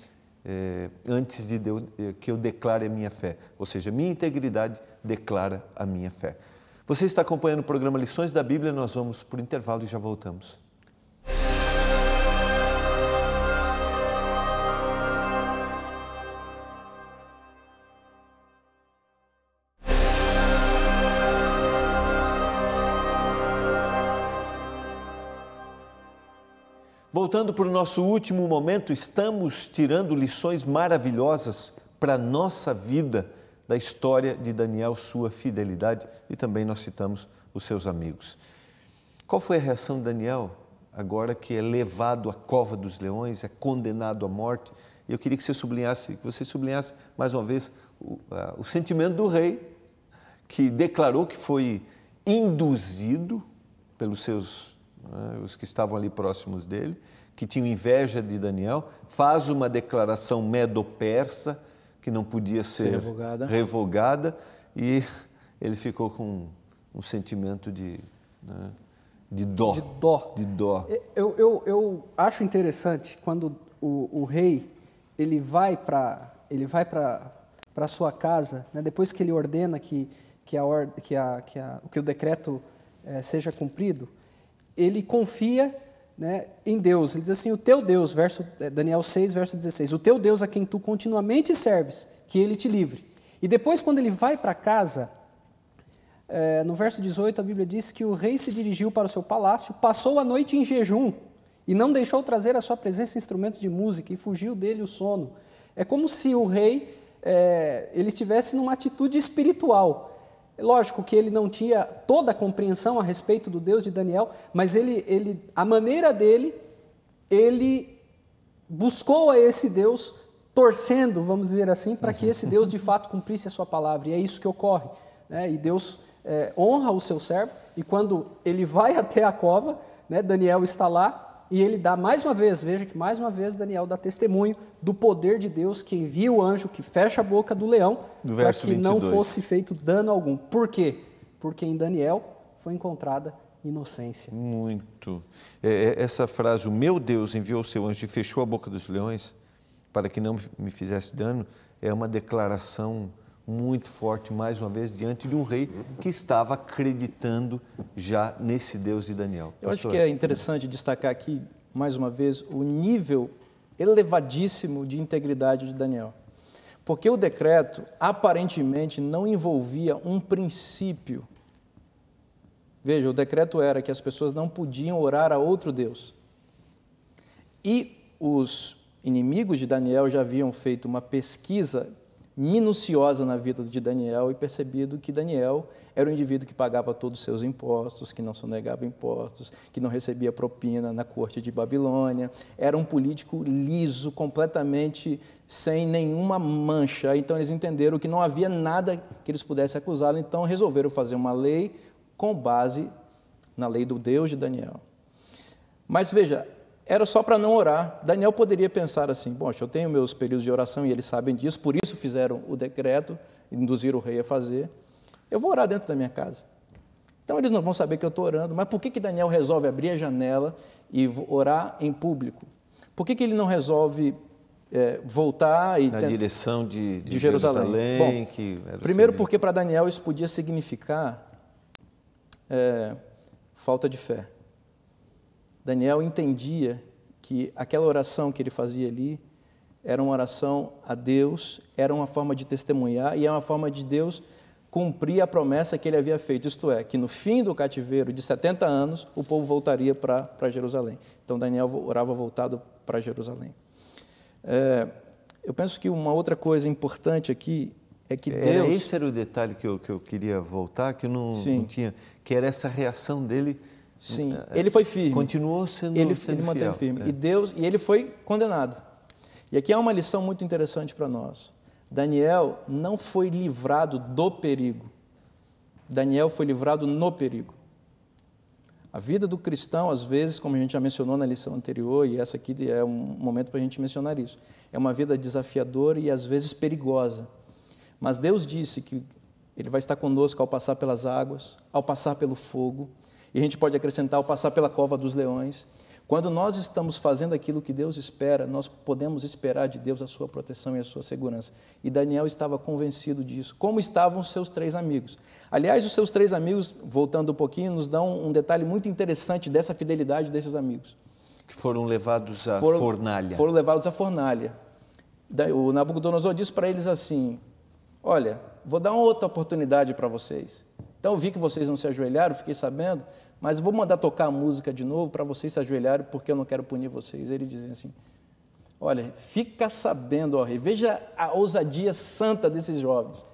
antes de que eu declare a minha fé. Ou seja, minha integridade declara a minha fé. Você está acompanhando o programa Lições da Bíblia, nós vamos para o intervalo e já voltamos. Voltando para o nosso último momento, estamos tirando lições maravilhosas para a nossa vida da história de Daniel, sua fidelidade, e também nós citamos os seus amigos. Qual foi a reação de Daniel agora que é levado à cova dos leões, é condenado à morte? Eu queria que você sublinhasse mais uma vez o sentimento do rei, que declarou que foi induzido pelos seus, os que estavam ali próximos dele, que tinham inveja de Daniel, faz uma declaração medo-persa, que não podia ser revogada, e ele ficou com um sentimento de dó. De dó. Eu acho interessante quando o rei ele vai para a sua casa, né, depois que ele ordena que o decreto seja cumprido, ele confia, né, em Deus. Ele diz assim: o teu Deus, Daniel 6, verso 16, o teu Deus a quem tu continuamente serves, que ele te livre. E depois, quando ele vai para casa, no verso 18, a Bíblia diz que o rei se dirigiu para o seu palácio, passou a noite em jejum e não deixou trazer à sua presença instrumentos de música, e fugiu dele o sono. É como se o rei ele estivesse numa atitude espiritual. Lógico que ele não tinha toda a compreensão a respeito do Deus de Daniel, mas a maneira dele, ele buscou a esse Deus, torcendo, vamos dizer assim, para que esse Deus de fato cumprisse a sua palavra. E é isso que ocorre, né? E Deus honra o seu servo, e quando ele vai até a cova, né, Daniel está lá, e ele dá mais uma vez, veja que mais uma vez Daniel dá testemunho do poder de Deus, que envia o anjo que fecha a boca do leão para que 22. Não fosse feito dano algum. Por quê? Porque em Daniel foi encontrada inocência. Muito. Essa frase, o meu Deus enviou o seu anjo e fechou a boca dos leões para que não me fizesse dano, é uma declaração muito forte, mais uma vez, diante de um rei que estava acreditando já nesse Deus de Daniel. Eu acho que é interessante destacar aqui, mais uma vez, o nível elevadíssimo de integridade de Daniel. Porque o decreto, aparentemente, não envolvia um princípio. Veja, o decreto era que as pessoas não podiam orar a outro Deus. E os inimigos de Daniel já haviam feito uma pesquisa minuciosa na vida de Daniel e percebido que Daniel era um indivíduo que pagava todos os seus impostos, que não sonegava impostos, que não recebia propina na corte de Babilônia, era um político liso, completamente sem nenhuma mancha. Então eles entenderam que não havia nada que eles pudessem acusá-lo, então resolveram fazer uma lei com base na lei do Deus de Daniel. Mas veja, era só para não orar. Daniel poderia pensar assim, bom, eu tenho meus períodos de oração e eles sabem disso, por isso fizeram o decreto, induziram o rei a fazer. Eu vou orar dentro da minha casa. Então eles não vão saber que eu estou orando. Mas por que Daniel resolve abrir a janela e orar em público? Por que ele não resolve voltar e... Na direção de Jerusalém? Bom, que era primeiro porque para Daniel isso podia significar falta de fé. Daniel entendia que aquela oração que ele fazia ali era uma oração a Deus, era uma forma de testemunhar e é uma forma de Deus cumprir a promessa que ele havia feito, isto é, que no fim do cativeiro de 70 anos, o povo voltaria para Jerusalém. Então, Daniel orava voltado para Jerusalém. Eu penso que uma outra coisa importante aqui é que Deus... Esse era o detalhe que eu queria voltar, que eu não tinha, que era essa reação dele... Sim, ele foi firme. Continuou sendo ele fiel. manteve firme. E ele foi condenado. E aqui há uma lição muito interessante para nós. Daniel não foi livrado do perigo. Daniel foi livrado no perigo. A vida do cristão, às vezes, como a gente já mencionou na lição anterior, e essa aqui é um momento para a gente mencionar isso, é uma vida desafiadora e às vezes perigosa. Mas Deus disse que Ele vai estar conosco ao passar pelas águas, ao passar pelo fogo, e a gente pode acrescentar ao passar pela cova dos leões. Quando nós estamos fazendo aquilo que Deus espera, nós podemos esperar de Deus a sua proteção e a sua segurança. E Daniel estava convencido disso, como estavam os seus 3 amigos. Aliás, os seus 3 amigos, voltando um pouquinho, nos dão um detalhe muito interessante dessa fidelidade desses amigos. Que foram levados à fornalha. Foram levados à fornalha. O Nabucodonosor disse para eles assim, olha, vou dar uma outra oportunidade para vocês. Então eu vi que vocês não se ajoelharam, fiquei sabendo, mas vou mandar tocar a música de novo para vocês se ajoelharem, porque eu não quero punir vocês. Ele dizia assim, olha, fica sabendo, ó rei, veja a ousadia santa desses jovens,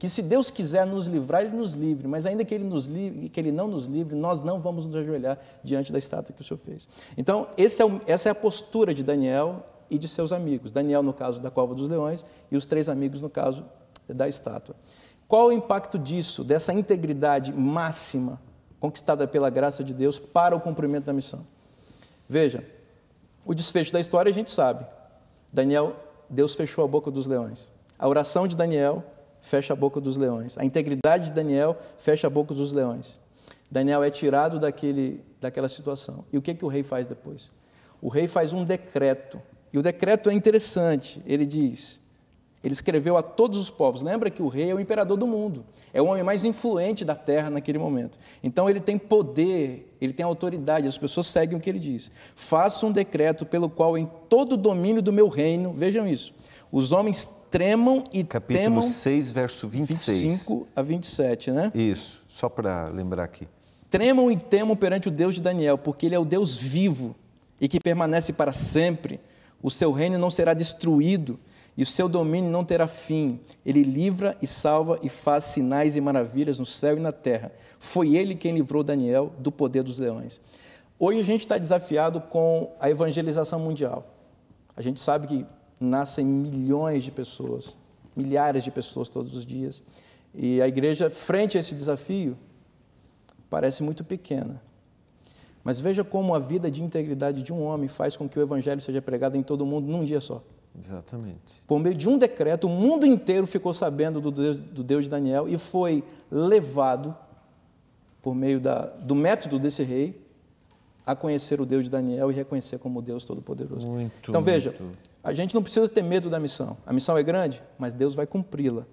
que se Deus quiser nos livrar, Ele nos livre, mas ainda que Ele não nos livre, nós não vamos nos ajoelhar diante da estátua que o Senhor fez. Então, essa é a postura de Daniel e de seus amigos. Daniel no caso da cova dos leões e os 3 amigos no caso da estátua. Qual o impacto disso, dessa integridade máxima conquistada pela graça de Deus para o cumprimento da missão? Veja, o desfecho da história a gente sabe. Deus fechou a boca dos leões. A oração de Daniel fecha a boca dos leões. A integridade de Daniel fecha a boca dos leões. Daniel é tirado daquela situação. E o que o rei faz depois? O rei faz um decreto. E o decreto é interessante. Ele escreveu a todos os povos. Lembra que o rei é o imperador do mundo. É o homem mais influente da terra naquele momento. Então ele tem poder, ele tem autoridade, as pessoas seguem o que ele diz. Faça um decreto pelo qual em todo o domínio do meu reino, vejam isso, os homens tremam e Capítulo temam... 6, verso 26. 25 a 27, né? Isso, só para lembrar aqui. Tremam e temam perante o Deus de Daniel, porque ele é o Deus vivo e que permanece para sempre. O seu reino não será destruído, e o seu domínio não terá fim. Ele livra e salva e faz sinais e maravilhas no céu e na terra. Foi ele quem livrou Daniel do poder dos leões. Hoje a gente está desafiado com a evangelização mundial. A gente sabe que nascem milhões de pessoas, milhares de pessoas todos os dias. E a igreja, frente a esse desafio, parece muito pequena. Mas veja como a vida de integridade de um homem faz com que o evangelho seja pregado em todo o mundo num dia só. Exatamente. Por meio de um decreto, o mundo inteiro ficou sabendo do Deus de Daniel e foi levado, por meio do método desse rei, a conhecer o Deus de Daniel e reconhecer como Deus Todo-Poderoso. Então veja, a gente não precisa ter medo da missão. A missão é grande, mas Deus vai cumpri-la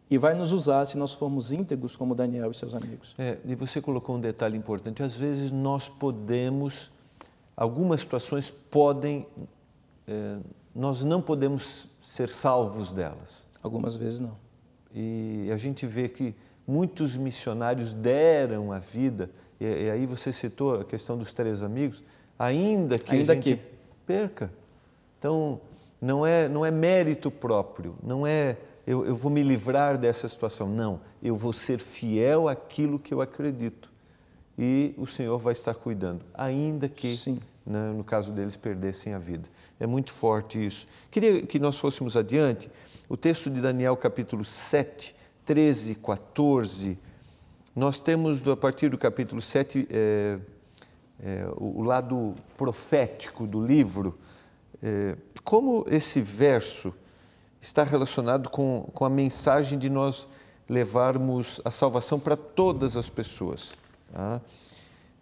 e vai nos usar se nós formos íntegros como Daniel e seus amigos. E você colocou um detalhe importante. Às vezes nós podemos, algumas situações podem... nós não podemos ser salvos delas. Algumas vezes não. E a gente vê que muitos missionários deram a vida, e aí você citou a questão dos 3 amigos, ainda que a gente perca. Então, não é mérito próprio, não é eu vou me livrar dessa situação, não, eu vou ser fiel àquilo que eu acredito e o Senhor vai estar cuidando, ainda que, né, no caso deles, perdessem a vida. É muito forte isso. Queria que nós fôssemos adiante, o texto de Daniel capítulo 7, 13, 14, nós temos a partir do capítulo 7 o lado profético do livro, como esse verso está relacionado com a mensagem de nós levarmos a salvação para todas as pessoas. Tá?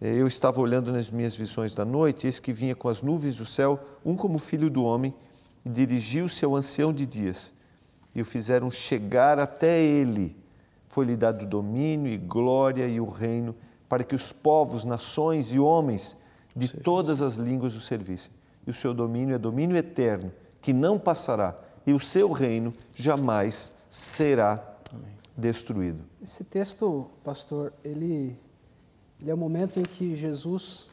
Eu estava olhando nas minhas visões da noite, eis que vinha com as nuvens do céu, um como filho do homem, e dirigiu-se ao ancião de dias, e o fizeram chegar até ele. Foi-lhe dado domínio e glória e o reino, para que os povos, nações e homens de todas as línguas o servissem. E o seu domínio é domínio eterno, que não passará, e o seu reino jamais será destruído. Esse texto, pastor, ele é o momento em que Jesus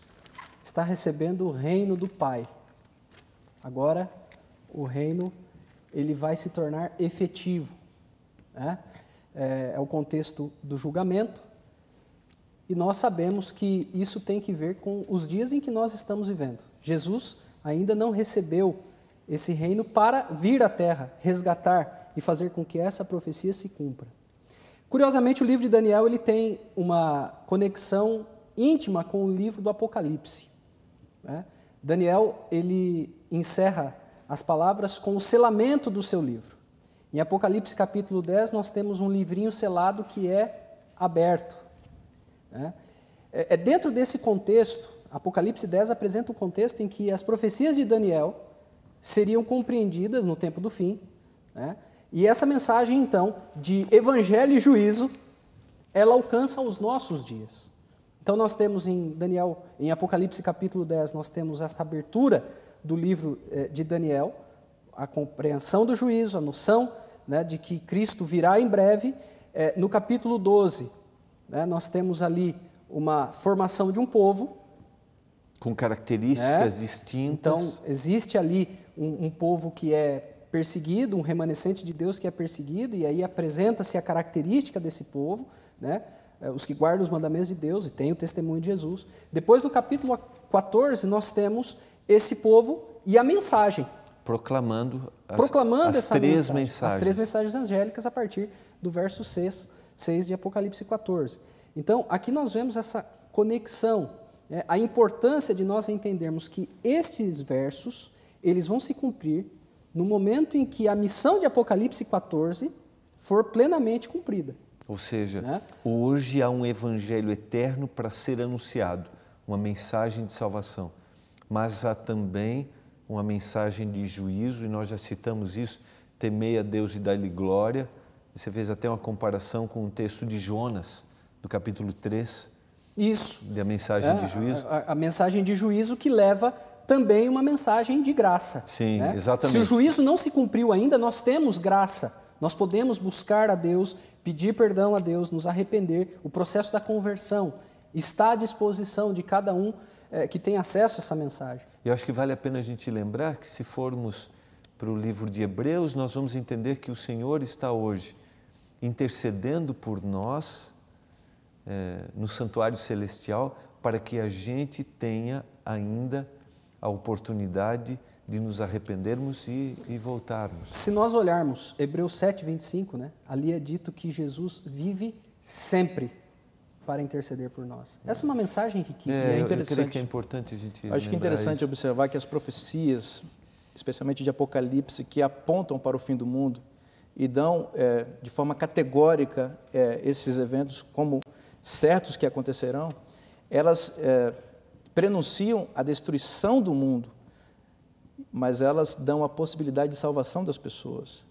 está recebendo o reino do Pai. Agora, o reino ele vai se tornar efetivo, né? É o contexto do julgamento, e nós sabemos que isso tem que ver com os dias em que nós estamos vivendo. Jesus ainda não recebeu esse reino para vir à terra, resgatar e fazer com que essa profecia se cumpra. Curiosamente, o livro de Daniel ele tem uma conexão íntima com o livro do Apocalipse, né? Daniel ele encerra as palavras com o selamento do seu livro. Em Apocalipse capítulo 10, nós temos um livrinho selado que é aberto, né? Dentro desse contexto, Apocalipse 10 apresenta um contexto em que as profecias de Daniel seriam compreendidas no tempo do fim, né? E essa mensagem, então, de evangelho e juízo, ela alcança os nossos dias. Então, nós temos em Apocalipse capítulo 10, nós temos essa abertura do livro de Daniel, a compreensão do juízo, a noção, né, de que Cristo virá em breve. No capítulo 12, né, nós temos ali uma formação de um povo. Com características distintas. Então, existe ali um povo que é perseguido, um remanescente de Deus que é perseguido, e aí apresenta-se a característica desse povo, né? Os que guardam os mandamentos de Deus e têm o testemunho de Jesus. Depois, no capítulo 14, nós temos esse povo e a mensagem. Proclamando as três mensagens. As três mensagens angélicas a partir do verso 6 de Apocalipse 14. Então, aqui nós vemos essa conexão, né? A importância de nós entendermos que estes versos, eles vão se cumprir no momento em que a missão de Apocalipse 14 for plenamente cumprida. Ou seja, né? Hoje há um evangelho eterno para ser anunciado, uma mensagem de salvação. Mas há também uma mensagem de juízo, e nós já citamos isso, temei a Deus e dai-lhe glória. Você fez até uma comparação com o texto de Jonas, do capítulo 3. Isso. Da mensagem de juízo. A mensagem de juízo que leva também uma mensagem de graça. Sim, né? exatamente. Se o juízo não se cumpriu ainda, nós temos graça. Nós podemos buscar a Deus, pedir perdão a Deus, nos arrepender. O processo da conversão está à disposição de cada um que tem acesso a essa mensagem. Eu acho que vale a pena a gente lembrar que, se formos para o livro de Hebreus, nós vamos entender que o Senhor está hoje intercedendo por nós no santuário celestial, para que a gente tenha ainda a oportunidade de nos arrependermos e voltarmos. Se nós olharmos Hebreus 7, 25, né, ali é dito que Jesus vive sempre para interceder por nós. Essa é uma mensagem riquíssima. É interessante. Eu creio que é importante a gente Acho que é interessante isso. observar que as profecias, especialmente de Apocalipse, que apontam para o fim do mundo e dão de forma categórica esses eventos como certos que acontecerão, elas prenunciam a destruição do mundo, mas elas dão a possibilidade de salvação das pessoas.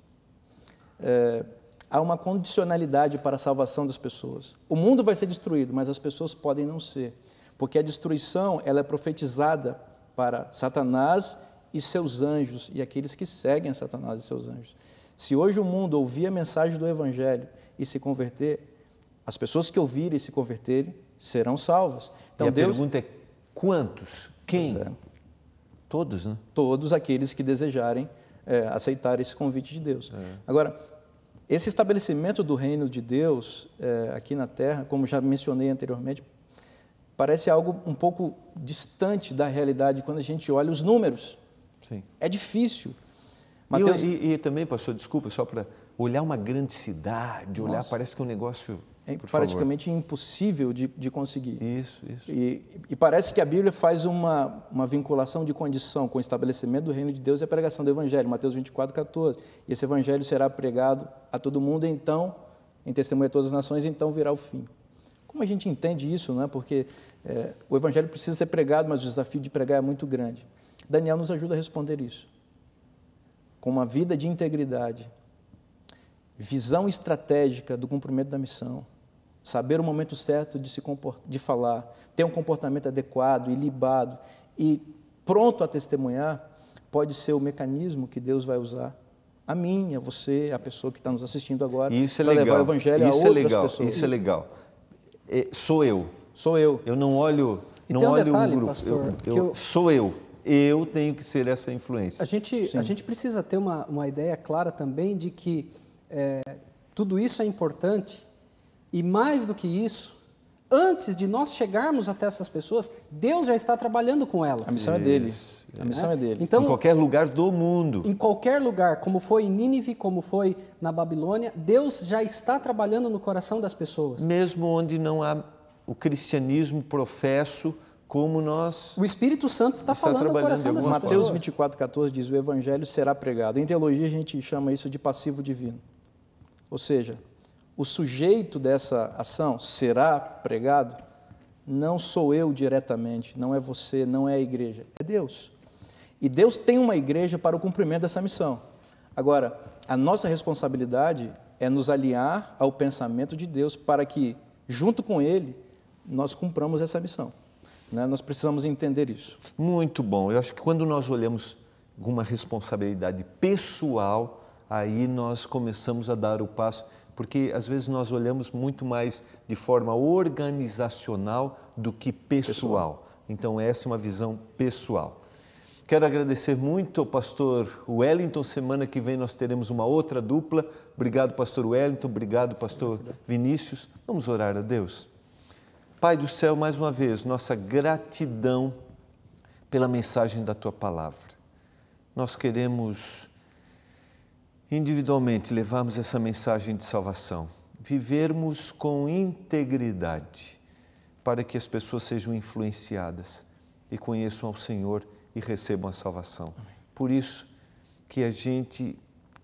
Há uma condicionalidade para a salvação das pessoas. O mundo vai ser destruído, mas as pessoas podem não ser, porque a destruição ela é profetizada para Satanás e seus anjos, e aqueles que seguem a Satanás e seus anjos. Se hoje o mundo ouvir a mensagem do Evangelho e se converter, as pessoas que ouvirem e se converterem serão salvas. Então, e a pergunta é quantos? Quem? Pois é. Todos, né? Todos aqueles que desejarem aceitar esse convite de Deus. Agora, esse estabelecimento do reino de Deus aqui na Terra, como já mencionei anteriormente, parece algo um pouco distante da realidade quando a gente olha os números. Sim. É difícil. Mateus... E também, pastor, desculpa, só para olhar uma grande cidade, olhar, Nossa, parece que é um negócio... é praticamente impossível de conseguir. Isso. E parece que a Bíblia faz uma vinculação de condição com o estabelecimento do reino de Deus e a pregação do Evangelho, Mateus 24:14. E esse Evangelho será pregado a todo mundo, então, em testemunha a todas as nações, então virá o fim. Como a gente entende isso, não é? Porque o Evangelho precisa ser pregado, mas o desafio de pregar é muito grande. Daniel nos ajuda a responder isso. Com uma vida de integridade, visão estratégica do cumprimento da missão, saber o momento certo de falar, ter um comportamento adequado, ilibado e pronto a testemunhar, pode ser o mecanismo que Deus vai usar a mim, a você, a pessoa que está nos assistindo agora, para levar o Evangelho a outras pessoas. Isso é legal. Sou eu. Sou eu. Eu não olho, E tem um detalhe, grupo. pastor, Sou eu. Eu tenho que ser essa influência. A gente precisa ter uma ideia clara também de que tudo isso é importante e, mais do que isso, antes de nós chegarmos até essas pessoas, Deus já está trabalhando com elas. A missão é dele. A missão é dele. Então, em qualquer lugar do mundo. Em qualquer lugar, como foi em Nínive, como foi na Babilônia, Deus já está trabalhando no coração das pessoas. Mesmo onde não há o cristianismo professo, como nós... O Espírito Santo está falando no coração dessas pessoas. Mateus 24:14 diz, o Evangelho será pregado. Em teologia a gente chama isso de passivo divino. Ou seja, o sujeito dessa ação será pregado, não sou eu diretamente, não é você, não é a igreja, é Deus. E Deus tem uma igreja para o cumprimento dessa missão. Agora, a nossa responsabilidade é nos alinhar ao pensamento de Deus para que, junto com Ele, nós cumpramos essa missão. Nós precisamos entender isso. Muito bom. Eu acho que quando nós olhamos alguma responsabilidade pessoal, aí nós começamos a dar o passo, porque às vezes nós olhamos muito mais de forma organizacional do que pessoal. Então essa é uma visão pessoal. Quero agradecer muito ao pastor Wellington. Semana que vem nós teremos uma outra dupla. Obrigado, pastor Wellington. Obrigado, pastor Vinícius. Vamos orar a Deus. Pai do céu, mais uma vez, nossa gratidão pela mensagem da Tua Palavra. Nós queremos individualmente levarmos essa mensagem de salvação, vivermos com integridade, para que as pessoas sejam influenciadas e conheçam ao Senhor e recebam a salvação. Amém. Por isso que a gente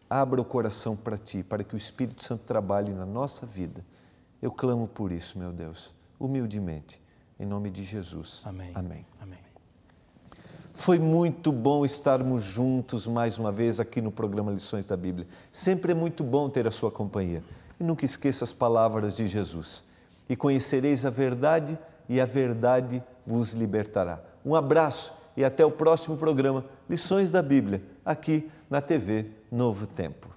abra o coração para Ti, para que o Espírito Santo trabalhe na nossa vida. Eu clamo por isso, meu Deus, humildemente, em nome de Jesus. Amém. Amém. Amém. Foi muito bom estarmos juntos mais uma vez aqui no programa Lições da Bíblia. Sempre é muito bom ter a sua companhia. E nunca esqueça as palavras de Jesus. E conhecereis a verdade, e a verdade vos libertará. Um abraço e até o próximo programa Lições da Bíblia, aqui na TV Novo Tempo.